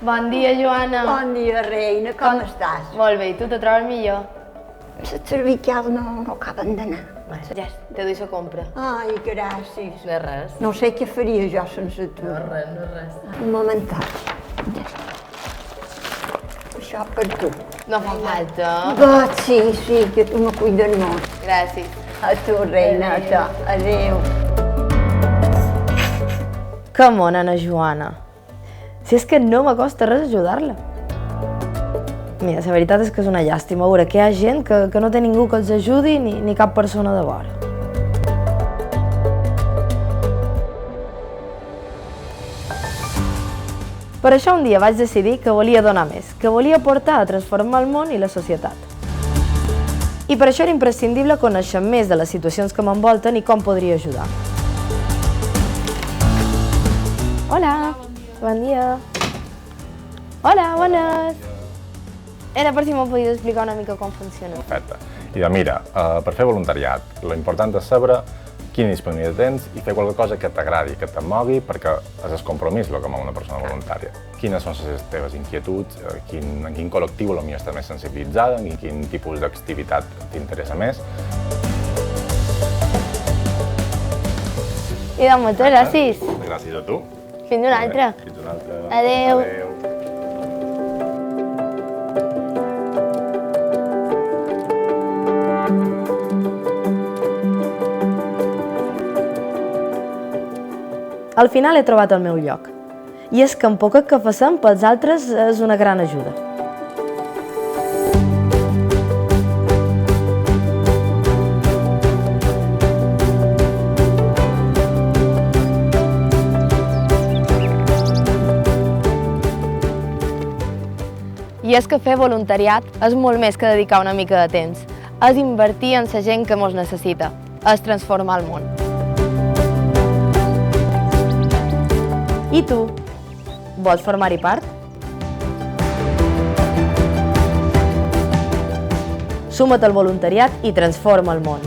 Bon dia, Joana. Bon dia, reina, com estàs? Molt bé, i tu te trobes millor? Les cervicals no acaben d'anar. Ja, te doy la compra. Ai, gràcies. De res. No sé què faria jo sense tu. No res. Un momentet. Això per tu. No fa falta. Sí, que tu me cuides molt. Gràcies. A tu, reina, a tu. Adéu. Com, nena Joana? Si és que no m'acosta res ajudar-la. Mira, la veritat és que és una llàstima veure que hi ha gent que no té ningú que els ajudi ni cap persona de vora. Per això un dia vaig decidir que volia donar més, que volia portar a transformar el món i la societat. I per això era imprescindible conèixer més de les situacions que m'envolten i com podria ajudar. Hola, bon dia. Hola, bones. Era per si m'ho podies explicar una mica com funciona. Perfecte. I mira, per fer voluntariat, l'important és saber quina disponibilitat tens i fer qualque cosa que t'agradi, que t'amogui, perquè és el compromís el que mou una persona voluntària. Quines són les teves inquietuds, en quin col·lectiu potser estàs més sensibilitzada, en quin tipus d'activitat t'interessa més. I doncs, moltes gràcies. Gràcies a tu. Fins una altra. Fins una altra. Adéu. Al final he trobat el meu lloc. I és que en poc que facem pels altres és una gran ajuda. I és que fer voluntariat és molt més que dedicar una mica de temps. És invertir en la gent que mos necessita. És transformar el món. I tu? Vols formar-hi part? Suma't al voluntariat i transforma el món.